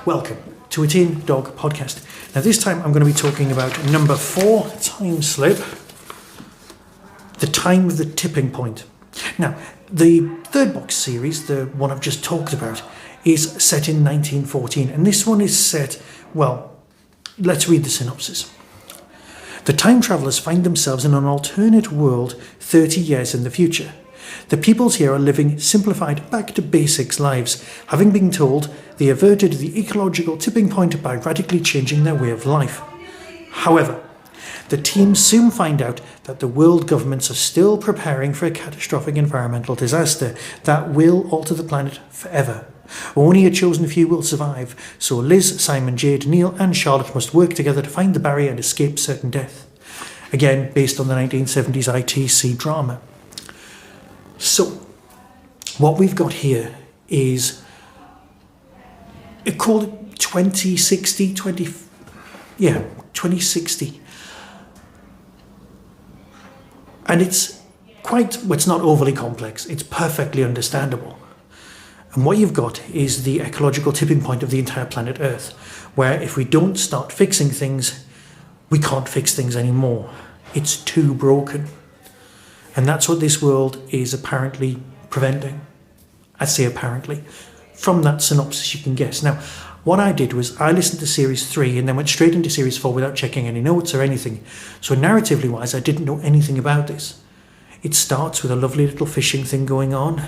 Welcome to a Tin Dog podcast. Now this time I'm going to be talking about number 4, Timeslip, the time of the tipping point. Now, the third box series, the one I've just talked about, is set in 1914, and this one is set, well, let's read the synopsis. The time travellers find themselves in an alternate world 30 years in the future. The peoples here are living simplified, back-to-basics lives, having been told they averted the ecological tipping point by radically changing their way of life. However, the team soon find out that the world governments are still preparing for a catastrophic environmental disaster that will alter the planet forever. Only a chosen few will survive, so Liz, Simon, Jade, Neil and Charlotte must work together to find the barrier and escape certain death. Again, based on the 1970s ITC drama. So, what we've got here is, it called it 2060. And it's not overly complex, it's perfectly understandable. And what you've got is the ecological tipping point of the entire planet Earth, where if we don't start fixing things, we can't fix things anymore. It's too broken. And that's what this world is apparently preventing. I say apparently. From that synopsis you can guess. Now, what I did was I listened to Series 3 and then went straight into Series 4 without checking any notes or anything. So narratively wise, I didn't know anything about this. It starts with a lovely little fishing thing going on.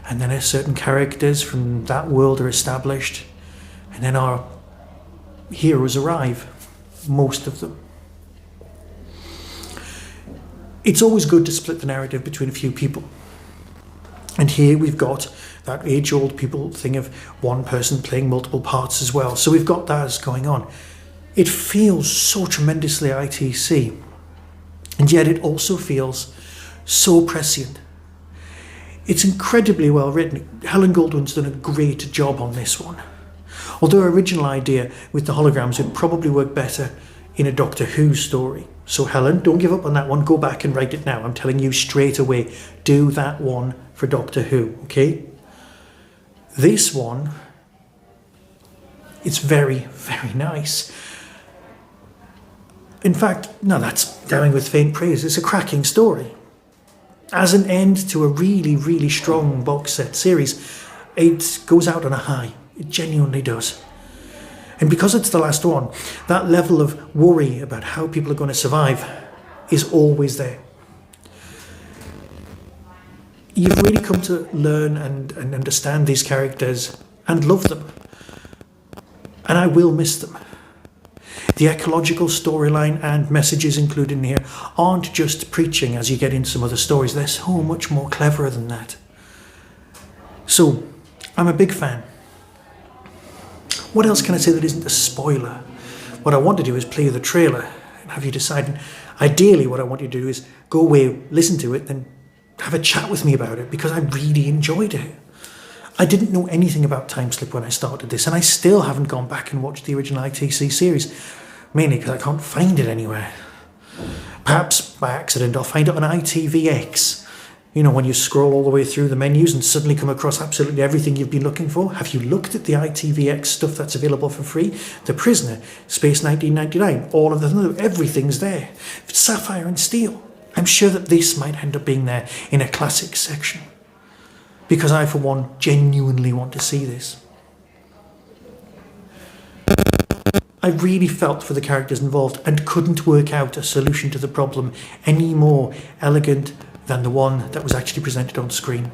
And then certain characters from that world are established. And then our heroes arrive. Most of them. It's always good to split the narrative between a few people. And here we've got that age-old people thing of one person playing multiple parts as well. So we've got that going on. It feels so tremendously ITC. And yet it also feels so prescient. It's incredibly well written. Helen Goldwyn's done a great job on this one. Although her original idea with the holograms would probably work better in a Doctor Who story. So Helen, don't give up on that one. Go back and write it now. I'm telling you straight away. Do that one for Doctor Who, okay? This one, it's very, very nice. In fact, no, that's damning with faint praise. It's a cracking story. As an end to a really, really strong box set series, it goes out on a high. It genuinely does. And because it's the last one, that level of worry about how people are going to survive is always there. You've really come to learn and understand these characters and love them. And I will miss them. The ecological storyline and messages included in here aren't just preaching as you get in some other stories. They're so much more cleverer than that. So, I'm a big fan. What else can I say that isn't a spoiler? What I want to do is play you the trailer and have you decide. And ideally, what I want you to do is go away, listen to it, then have a chat with me about it, because I really enjoyed it. I didn't know anything about Timeslip when I started this, and I still haven't gone back and watched the original ITC series, mainly because I can't find it anywhere. Perhaps by accident I'll find it on ITVX. You know, when you scroll all the way through the menus and suddenly come across absolutely everything you've been looking for. Have you looked at the ITVX stuff that's available for free? The Prisoner, Space 1999, all of them, everything's there. Sapphire and Steel. I'm sure that this might end up being there in a classics section. Because I, for one, genuinely want to see this. I really felt for the characters involved and couldn't work out a solution to the problem any more elegant than the one that was actually presented on screen.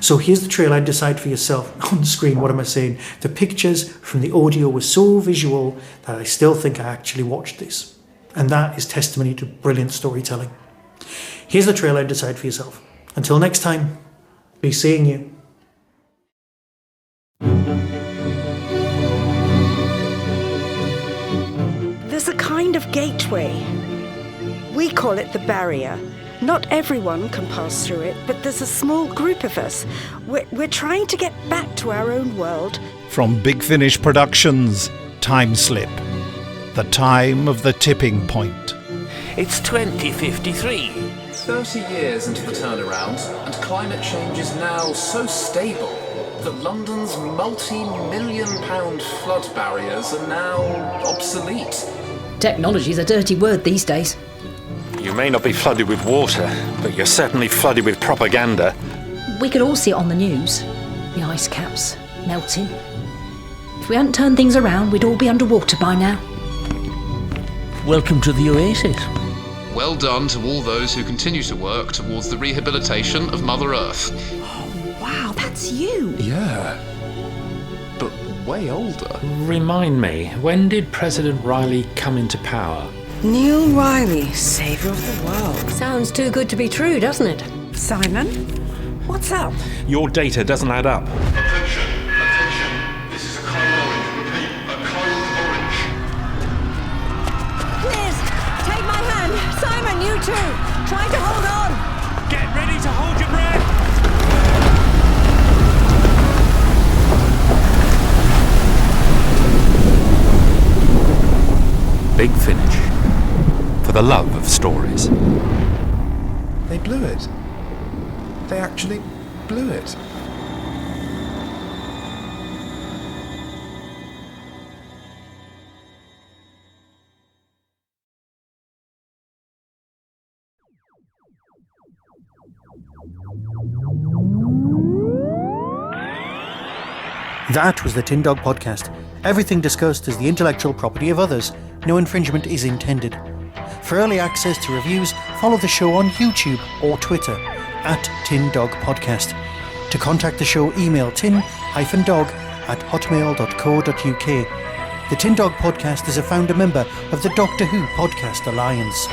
So here's the trailer, and decide for yourself. On screen, what am I saying? The pictures from the audio were so visual that I still think I actually watched this. And that is testimony to brilliant storytelling. Here's the trailer, and decide for yourself. Until next time, be seeing you. There's a kind of gateway. We call it the barrier. Not everyone can pass through it, but there's a small group of us. We're trying to get back to our own world. From Big Finish Productions, Timeslip, the time of the tipping point. It's 2053. 30 years into the turnaround, and climate change is now so stable that London's multi-million-pound flood barriers are now obsolete. Technology's a dirty word these days. You may not be flooded with water, but you're certainly flooded with propaganda. We could all see it on the news. The ice caps melting. If we hadn't turned things around, we'd all be underwater by now. Welcome to the Oasis. Well done to all those who continue to work towards the rehabilitation of Mother Earth. Wow, that's you. Yeah, but way older. Remind me, when did President Riley come into power? Neil Riley, saviour of the world. Sounds too good to be true, doesn't it? Simon, what's up? Your data doesn't add up. Attention, attention. This is a code orange. Repeat, a code orange. Liz, take my hand. Simon, you too. Try to hold on. Get ready to hold your breath! Big Finish. For the love of stories. They blew it. They actually blew it. That was the Tin Dog Podcast. Everything discussed is the intellectual property of others. No infringement is intended. For early access to reviews, follow the show on YouTube or Twitter @Tin Dog Podcast. To contact the show, email tin-dog@hotmail.co.uk. The Tin Dog Podcast is a founder member of the Doctor Who Podcast Alliance.